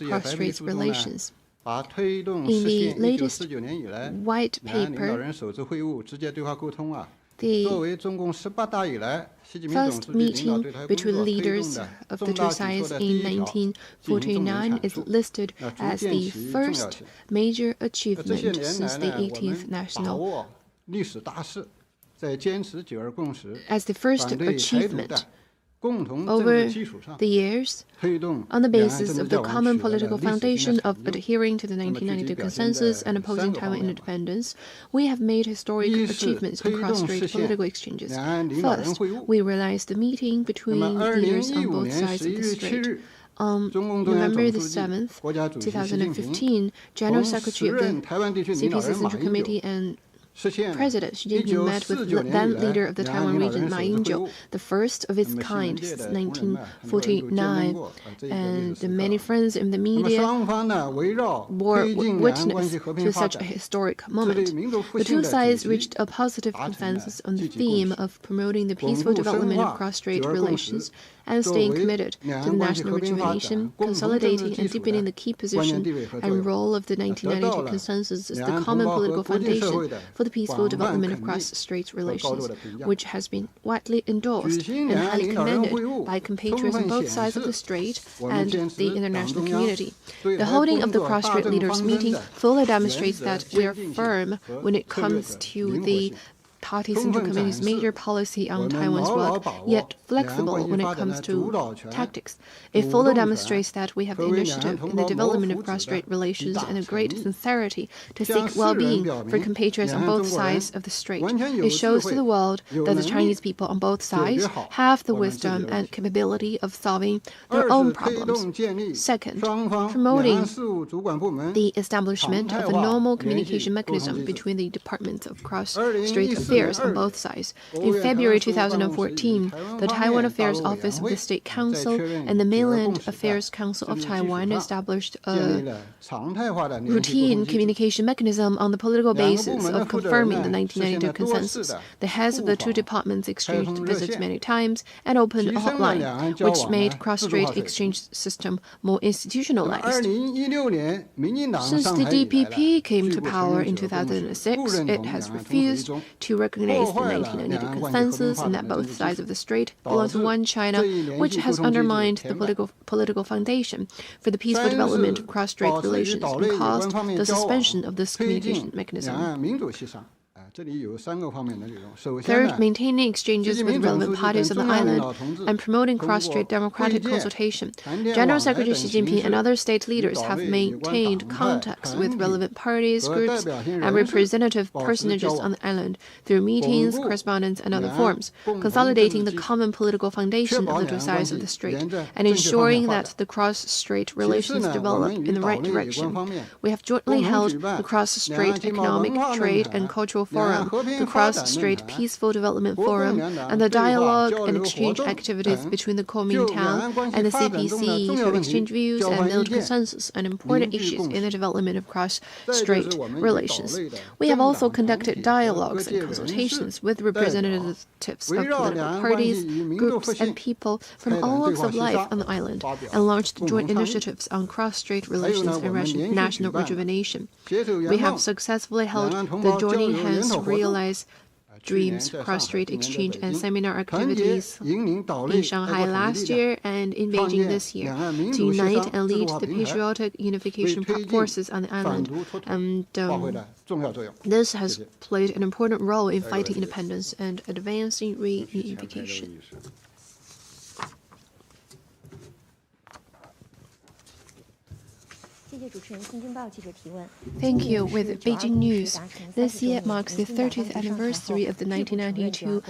cross-strait relations. In the latest white paper, the first meeting between leaders of the two sides in 1949 is listed as the first major achievement since the 18th National. As the first achievement over the years, on the basis of the common political foundation of adhering to the 1992 consensus and opposing Taiwan independence, we have made historic achievements in cross-strait political exchanges. First, we realized the meeting between leaders on both sides of the strait. On November the 7th, 2015, General Secretary of the CPC Central Committee and President Xi Jinping met with the then leader of the Taiwan region, Ma Ying-jeou, the first of its kind since 1949, and the many friends in the media bore witness to such a historic moment. The two sides reached a positive consensus on the theme of promoting the peaceful development of cross-strait relations and staying committed to the national rejuvenation, consolidating and deepening the key position and role of the 1992 consensus as the common political foundation for the peaceful development of cross-strait relations, which has been widely endorsed and highly commended by compatriots on both sides of the strait and the international community. The holding of the cross-strait leaders meeting fully demonstrates that we are firm when it comes to the Party Central Committee's major policy on Taiwan's work, yet flexible when it comes to tactics. It fully demonstrates that we have the initiative in the development of cross-strait relations and a great sincerity to seek well-being for compatriots on both sides of the strait. It shows to the world that the Chinese people on both sides have the wisdom and capability of solving their own problems. Second, promoting the establishment of a normal communication mechanism between the departments of cross-strait affairs on both sides. In February 2014, the Taiwan Affairs Office of the State Council and the Mainland Affairs Council of Taiwan established a routine communication mechanism on the political basis of confirming the 1992 consensus. The heads of the two departments exchanged visits many times and opened a hotline, which made cross-strait exchange system more institutionalized. Since the DPP came to power in 2006, it has refused to recognize the 1992 consensus and that both sides of the strait belong to one China, which has undermined the political foundation for the peaceful development of cross-strait relations and caused the suspension of this communication mechanism. Third, maintaining exchanges with relevant parties on the island and promoting cross-strait democratic consultation. General Secretary Xi Jinping and other state leaders have maintained contacts with relevant parties, groups, and representative personages on the island through meetings, correspondence, and other forms, consolidating the common political foundation of the two sides of the strait and ensuring that the cross-strait relations develop in the right direction. We have jointly held the cross-strait economic, trade, and cultural forum, the cross-strait peaceful development forum, and the dialogue and exchange activities between the Kuomintang and the CPC to exchange views and build consensus on important issues in the development of cross-strait relations. We have also conducted dialogues and consultations with representatives of political parties, groups, and people from all walks of life on the island, and launched joint initiatives on cross-strait relations and national rejuvenation. We have successfully held the Joining Hands to Realize Dreams cross-strait exchange and seminar activities in Shanghai last year and in Beijing this year to unite and lead the patriotic unification forces on the island. And this has played an important role in fighting independence and advancing reunification. Thank you. With Beijing News, this year marks the 30th anniversary of the 1992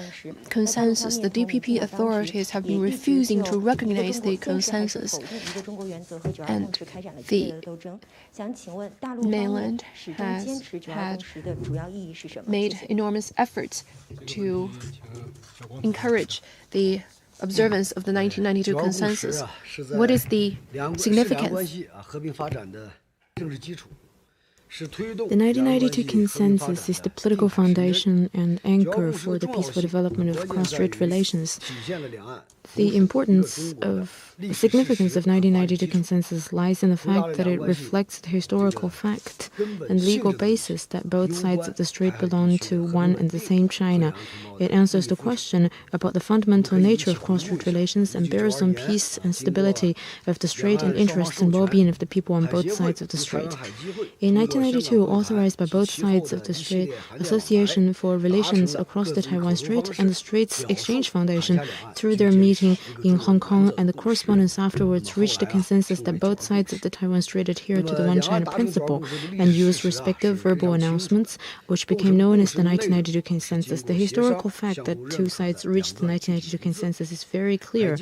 consensus. The DPP authorities have been refusing to recognize the consensus, and the mainland has made enormous efforts to encourage the observance of the 1992 consensus. What is the significance? The 1992 consensus is the political foundation and anchor for the peaceful development of cross-strait relations. The significance of 1992 consensus lies in the fact that it reflects the historical fact and legal basis that both sides of the strait belong to one and the same China. It answers the question about the fundamental nature of cross-strait relations and bears on peace and stability of the strait and interests and well-being of the people on both sides of the strait. In 1992, authorized by both sides of the strait, Association for Relations Across the Taiwan Strait and the Straits Exchange Foundation, through their meeting in Hong Kong and the correspondence afterwards, reached a consensus that both sides of the Taiwan Strait adhere to the One China principle and use respective verbal announcements, which became known as the 1992 consensus. The historical fact that two sides reached the 1992 consensus is very clear.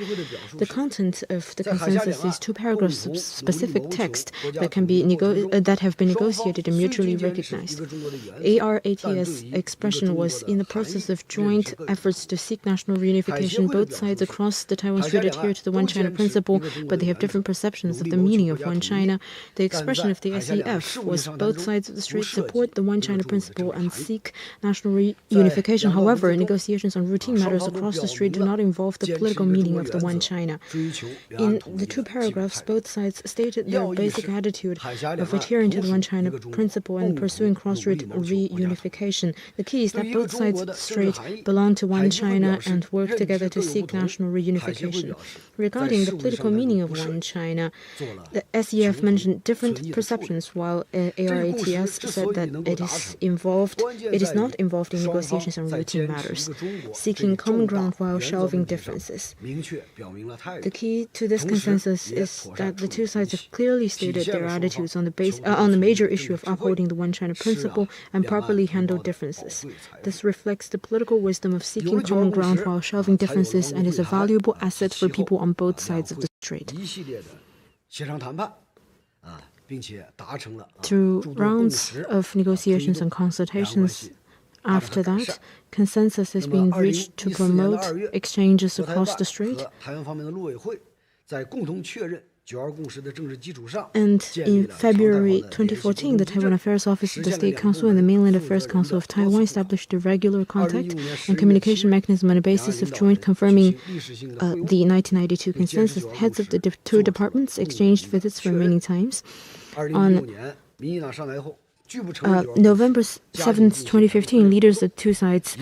The content of the consensus is two paragraphs of specific text that have been negotiated and mutually recognized. ARAT's expression was in the process of joint efforts to seek national reunification. Both sides across the Taiwan Strait adhere to the One China principle, but they have different perceptions of the meaning of One China. The expression of the SEF was both sides of the strait support the One China principle and seek national reunification. However, negotiations on routine matters across the strait do not involve the political meaning of the One China. In the two paragraphs, both sides stated their basic attitude of adhering to the One China principle and pursuing cross-strait reunification. The key is that both sides of the strait belong to One China and work together to seek national reunification. Regarding the political meaning of One China, the SEF mentioned different perceptions, while ARATS said that it is not involved in negotiations on routine matters, seeking common ground while shelving differences. The key to this consensus is that the two sides have clearly stated their attitudes on the major issue of upholding the One China principle and properly handle differences. This reflects the political wisdom of seeking common ground while shelving differences and is a valuable asset for people on both sides of the strait. Through rounds of negotiations and consultations, after that, consensus is being reached to promote exchanges across the strait. And in February 2014, the Taiwan Affairs Office of the State Council and the Mainland Affairs Council of Taiwan established a regular contact and communication mechanism on the basis of joint confirming the 1992 consensus. Heads of the two departments exchanged visits for remaining times. On November 7th, 2015, leaders of two sides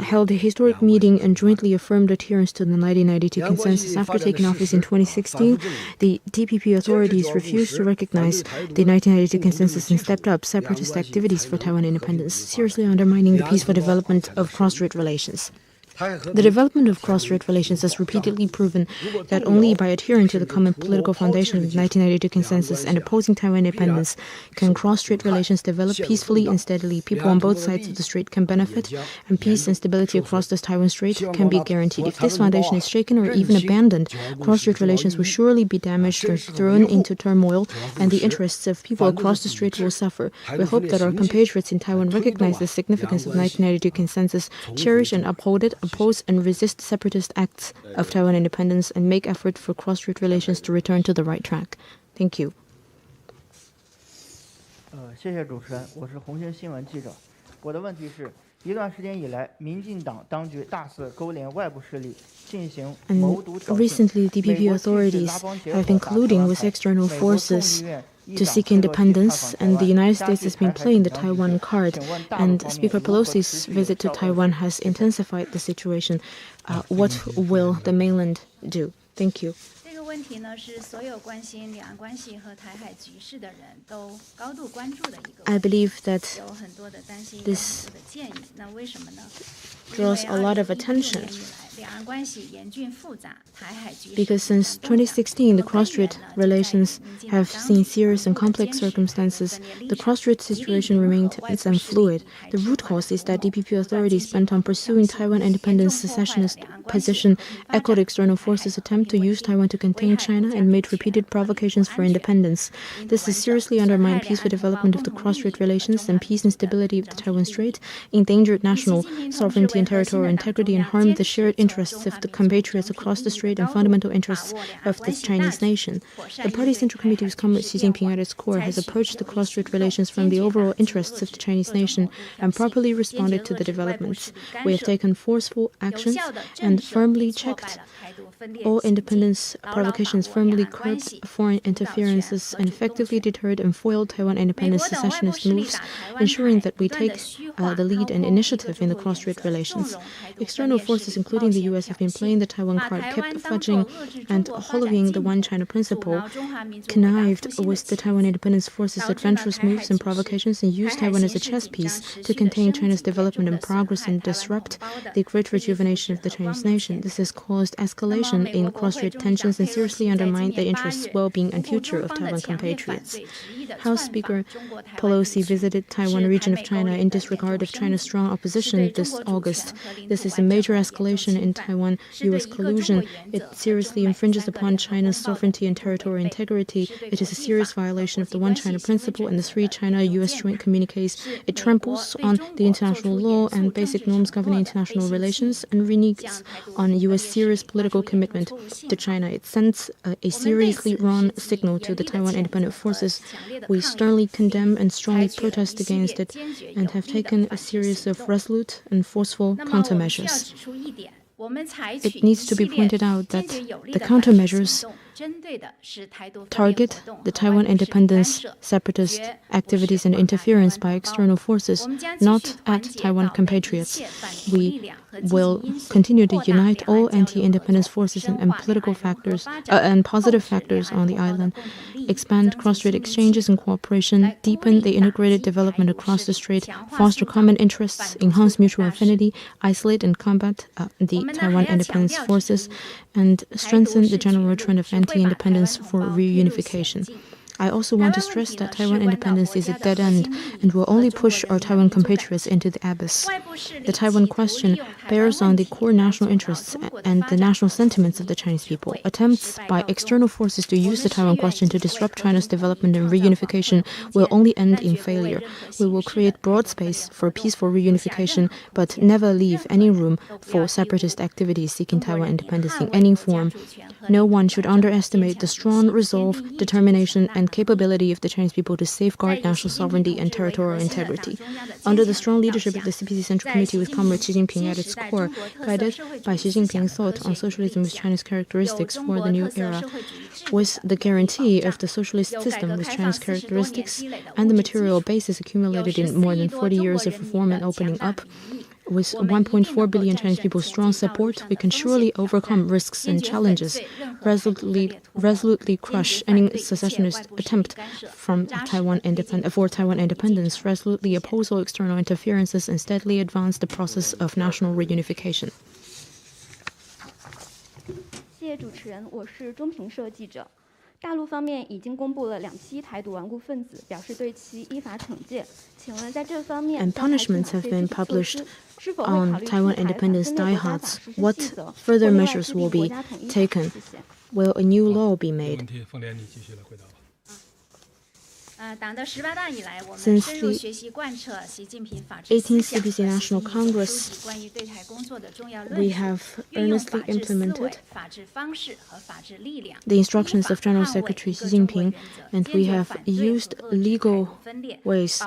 held a historic meeting and jointly affirmed adherence to the 1992 consensus. After taking office in 2016, the DPP authorities refused to recognize the 1992 consensus and stepped up separatist activities for Taiwan independence, seriously undermining the peaceful development of cross-strait relations. The development of cross-strait relations has repeatedly proven that only by adhering to the common political foundation of the 1992 consensus and opposing Taiwan independence can cross-strait relations develop peacefully and steadily. People on both sides of the strait can benefit, and peace and stability across the Taiwan Strait can be guaranteed. If this foundation is shaken or even abandoned, cross-strait relations will surely be damaged or thrown into turmoil, and the interests of people across the strait will suffer. We hope that our compatriots in Taiwan recognize the significance of the 1992 consensus, cherish and uphold it, oppose and resist separatist acts of Taiwan independence, and make effort for cross-strait relations to return to the right track. Thank you. 谢谢主持人，我是红星新闻记者。我的问题是，一段时间以来，民进党当局大肆勾连外部势力，进行谋独挑衅。Recently, DPP authorities have been colluding with external forces to seek independence, and the United States has been playing the Taiwan card, and Speaker Pelosi's visit to Taiwan has intensified the situation. What will the mainland do? Thank you. 这个问题呢，是所有关心两岸关系和台海局势的人都高度关注的一个 I 问题。 believe that 有很多的担心，有 this 很多的建议。那为什么呢？ draws a lot of attention. 因为2016年以来，两岸关系严峻复杂，台海局势 Because since 2016, the cross-strait relations have seen serious and complex circumstances. The cross-strait situation remained tense and fluid. The root cause is that DPP authorities bent on pursuing Taiwan independence secessionist position, echoed external forces' attempt to use Taiwan to contain China, and made repeated provocations for independence. This has seriously undermined peaceful development of the cross-strait relations and peace and stability of the Taiwan Strait, endangered national sovereignty and territorial integrity, and harmed the shared interests of the compatriots across the strait and fundamental interests of the Chinese nation. The Party Central Committee, with Comrade Xi Jinping at its core, has approached the cross-strait relations from the overall interests of the Chinese nation and properly responded to the developments. We have taken forceful actions and firmly checked all independence provocations, firmly curbed foreign interferences, and effectively deterred and foiled Taiwan independence secessionist moves, ensuring that we take the lead and initiative in the cross-strait relations. External forces, including the U.S., have been playing the Taiwan card, kept fudging and hollowing the One China principle, connived with the Taiwan independence forces' adventurous moves and provocations, and used Taiwan as a chess piece to contain China's development and progress and disrupt the great rejuvenation of the Chinese nation. This has caused escalation in cross-strait tensions and seriously undermined the interests, well-being, and future of Taiwan compatriots. House Speaker Pelosi visited Taiwan region of China in disregard of China's strong opposition this August. This is a major escalation in Taiwan-U.S. collusion. It seriously infringes upon China's sovereignty and territorial integrity. It is a serious violation of the One China principle and the three China-U.S. joint communiques. It tramples on the international law and basic norms governing international relations and reneges on U.S. serious political commitment to China. It sends a seriously wrong signal to the Taiwan independent forces. We sternly condemn and strongly protest against it and have taken a series of resolute and forceful countermeasures. It needs to be pointed out that the countermeasures target the Taiwan independence, separatist activities and interference by external forces, not at Taiwan compatriots. We will continue to unite all anti-independence forces and political factors and positive factors on the island, expand cross-strait exchanges and cooperation, deepen the integrated development across the strait, foster common interests, enhance mutual affinity, isolate and combat the Taiwan independence forces, and strengthen the general trend of anti-independence for reunification. I also want to stress that Taiwan independence is a dead end and will only push our Taiwan compatriots into the abyss. The Taiwan question bears on the core national interests and the national sentiments of the Chinese people. Attempts by external forces to use the Taiwan question to disrupt China's development and reunification will only end in failure. We will create broad space for peaceful reunification, but never leave any room for separatist activities seeking Taiwan independence in any form. No one should underestimate the strong resolve, determination, and and capability of the Chinese people to safeguard national sovereignty and territorial integrity. Under the strong leadership of the CPC Central Committee with Comrade Xi Jinping at its core, guided by Xi Jinping's thought on socialism with China's characteristics for the new era, with the guarantee of the socialist system with China's characteristics and the material basis accumulated in more than 40 years of reform and opening up, with 1.4 billion Chinese people's strong support, we can surely overcome risks and challenges, resolutely crush any secessionist attempt for Taiwan independence, resolutely oppose all external interferences, and steadily advance the process of national reunification. 谢谢主持人，我是中评社记者。大陆方面已经公布了2批台独顽固分子，表示对其依法惩戒。请问在这方面， And punishments have been published on Taiwan independence diehards. What further measures will be taken? Will a new law be made? Since the 18th CPC National Congress, we have earnestly implemented the instructions of General Secretary Xi Jinping, and we have used legal ways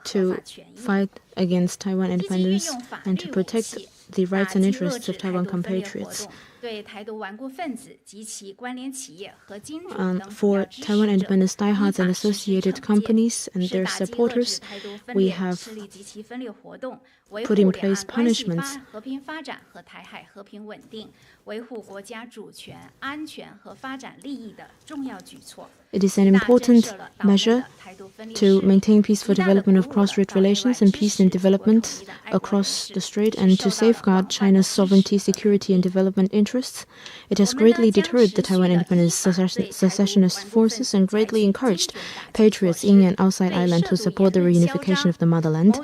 to fight against Taiwan independence and to protect the rights and interests of Taiwan compatriots. For Taiwan independence diehards and associated companies and their supporters, we have put in place punishments. It is an important measure to maintain peaceful development of cross-strait relations and peace and development across the strait, and to safeguard China's sovereignty, security, and development interests. It has greatly deterred the Taiwan independence secessionist forces and greatly encouraged patriots in and outside island to support the reunification of the motherland,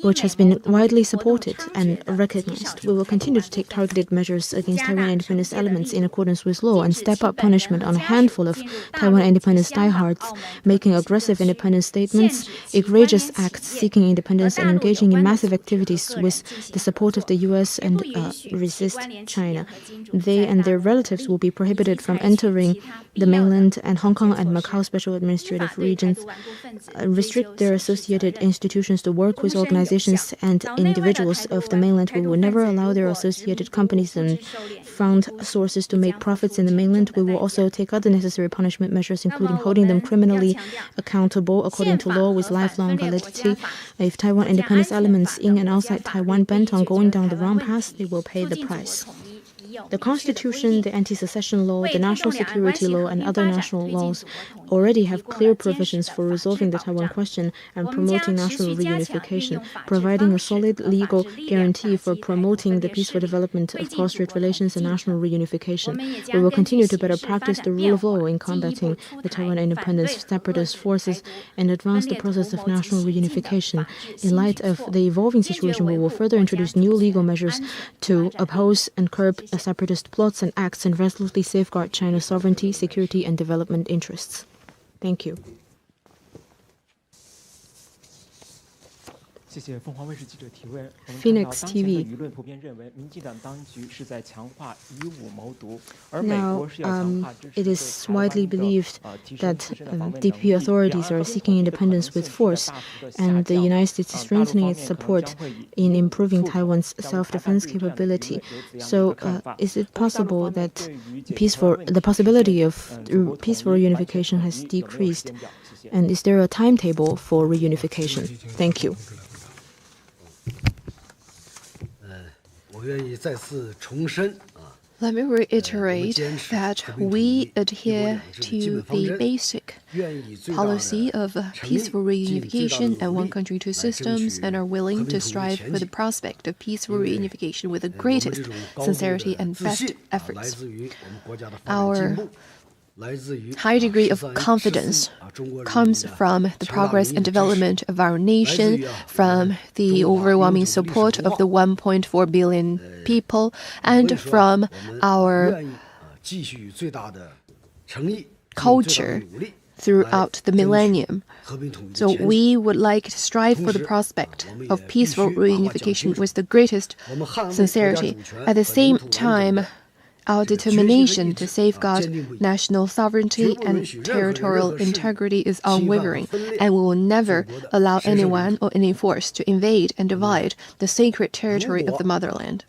which has been widely supported and recognized. We will continue to take targeted measures against Taiwan independence elements in accordance with law and step up punishment on a handful of Taiwan independence diehards, making aggressive independence statements, egregious acts seeking independence, and engaging in massive activities with the support of the U.S. and resist China. They and their relatives will be prohibited from entering the mainland and Hong Kong and Macau special administrative regions, restrict their associated institutions to work with organizations and individuals of the mainland. We will never allow their associated companies and fund sources to make profits in the mainland. We will also take other necessary punishment measures, including holding them criminally accountable according to law with lifelong validity. If Taiwan independence elements in and outside Taiwan bent on going down the wrong path, they will pay the price. The Constitution, the anti-secession law, the national security law, and other national laws already have clear provisions for resolving the Taiwan question and promoting national reunification, providing a solid legal guarantee for promoting the peaceful development of cross-strait relations and national reunification. We will continue to better practice the rule of law in combating the Taiwan independence separatist forces and advance the process of national reunification. In light of the evolving situation, we will further introduce new legal measures to oppose and curb separatist plots and acts and resolutely safeguard China's sovereignty, security, and development interests. Thank you. Phoenix TV. Now, it is widely believed that DPP authorities are seeking independence with force, and the United States is strengthening its support in improving Taiwan's self-defense capability. So, is it possible that the possibility of peaceful reunification has decreased? And is there a timetable for reunification? Thank you. Let me reiterate that we adhere to the basic policy of peaceful reunification and one country, two systems, and are willing to strive for the prospect of peaceful reunification with the greatest sincerity and best efforts. Our high degree of confidence comes from the progress and development of our nation, from the overwhelming support of the 1.4 billion people, and from our culture throughout the millennium. So we would like to strive for the prospect of peaceful reunification with the greatest sincerity. At the same time, Our determination to safeguard national sovereignty and territorial integrity is unwavering, and we will never allow anyone or any force to invade and divide the sacred territory of the motherland.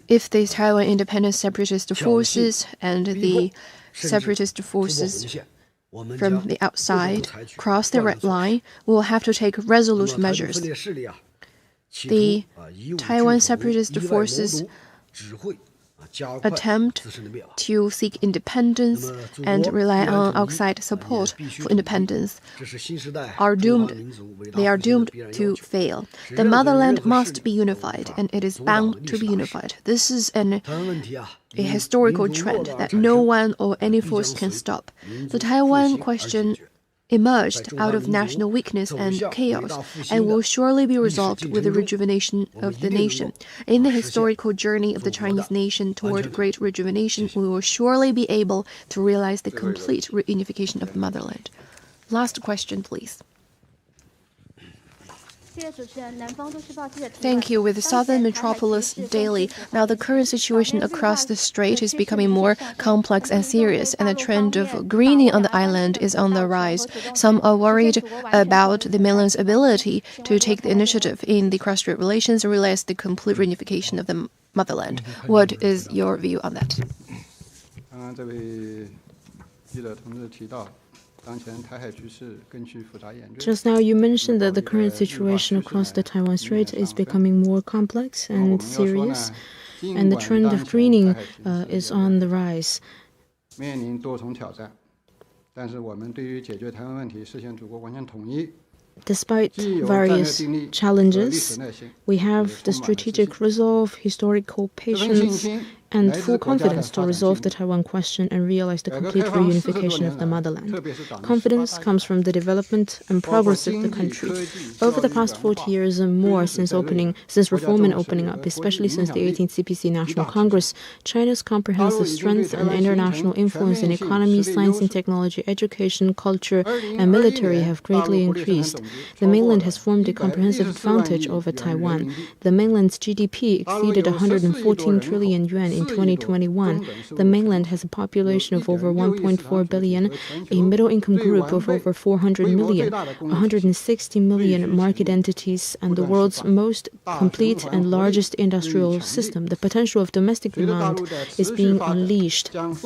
If the Taiwan independent separatist forces and the separatist forces from the outside cross the red line, we will have to take resolute measures. The Taiwan separatist forces attempt to seek independence and rely on outside support for independence are doomed. They are doomed to fail. The motherland must be unified, and it is bound to be unified. This is a historical trend that no one or any force can stop. The Taiwan question emerged out of national weakness and chaos, and will surely be resolved with the rejuvenation of the nation. In the historical journey of the Chinese nation toward great rejuvenation, we will surely be able to realize the complete reunification of the motherland. Last question, please. Thank you. With the Southern Metropolis Daily, now the current situation across the strait is becoming more complex and serious, and the trend of greening on the island is on the rise. Some are worried about the mainland's ability to take the initiative in the cross-strait relations and realize the complete reunification of the motherland. What is your view on that? Just now you mentioned that the current situation across the Taiwan Strait is becoming more complex and serious, and the trend of greening is on the rise. Despite various challenges, we have the strategic resolve, historical patience, and full confidence to resolve the Taiwan question and realize the complete reunification of the motherland. Confidence comes from the development and progress of the country. Over the past 40 years and more since reform and opening up, especially since the 18th CPC National Congress, China's comprehensive strength and international influence in economy, science and technology, education, culture, and military have greatly increased. The mainland has formed a comprehensive advantage over Taiwan. The mainland's GDP exceeded 114 trillion yuan in 2021. The mainland has a population of over 1.4 billion, a middle-income group of over 400 million, 160 million market entities, and the world's most complete and largest industrial system. The potential of domestic demand is being unleashed, and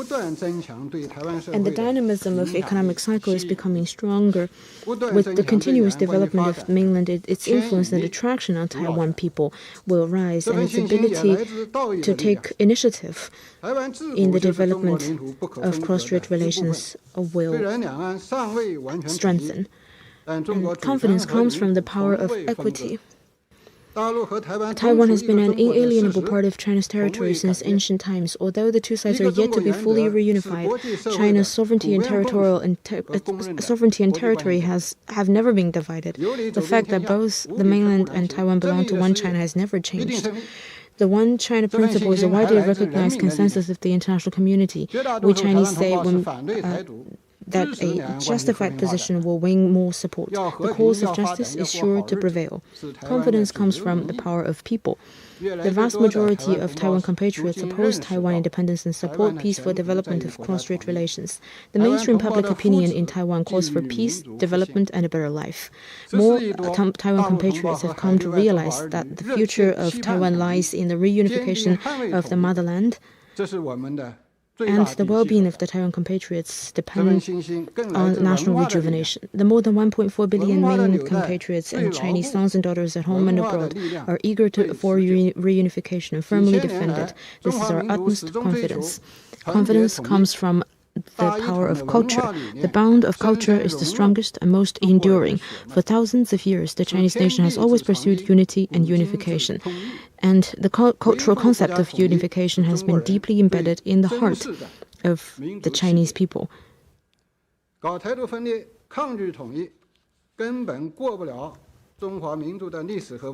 the dynamism of economic cycle is becoming stronger. With the continuous development of the mainland, its influence and attraction on Taiwan people will rise, and its ability to take initiative in the development of cross-strait relations will strengthen. And confidence comes from the power of equity. Taiwan has been an inalienable part of China's territory since ancient times. Although the two sides are yet to be fully reunified, China's sovereignty and territory have never been divided. The fact that both the mainland and Taiwan belong to one China has never changed. The One China principle is a widely recognized consensus of the international community. We Chinese say that a justified position will win more support. The cause of justice is sure to prevail. Confidence comes from the power of people. The vast majority of Taiwan compatriots oppose Taiwan independence and support peaceful development of cross-strait relations. The mainstream public opinion in Taiwan calls for peace, development, and a better life. More Taiwan compatriots have come to realize that the future of Taiwan lies in the reunification of the motherland, and the well-being of the Taiwan compatriots depends on national rejuvenation. The more than 1.4 billion mainland compatriots and Chinese sons and daughters at home and abroad are eager for reunification and firmly defend it. This is our utmost confidence. Confidence comes from the power of culture. The bond of culture is the strongest and most enduring. For thousands of years, the Chinese nation has always pursued unity and unification. And the cultural concept of unification has been deeply embedded in the heart of the Chinese people.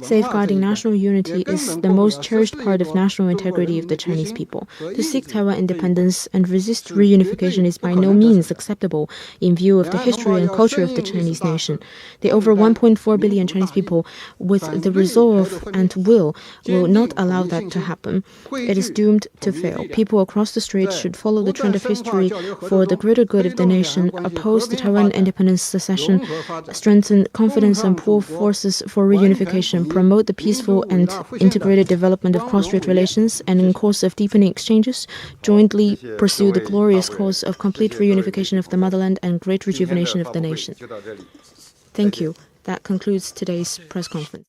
Safeguarding national unity is the most cherished part of national integrity of the Chinese people. To seek Taiwan independence and resist reunification is by no means acceptable in view of the history and culture of the Chinese nation. The over 1.4 billion Chinese people, with the resolve and will not allow that to happen. It is doomed to fail. People across the strait should follow the trend of history for the greater good of the nation, oppose the Taiwan independence secession, strengthen confidence and pull forces for reunification, promote the peaceful and integrated development of cross-strait relations, and in course of deepening exchanges, jointly pursue the glorious cause of complete reunification of the motherland and great rejuvenation of the nation. Thank you. That concludes today's press conference.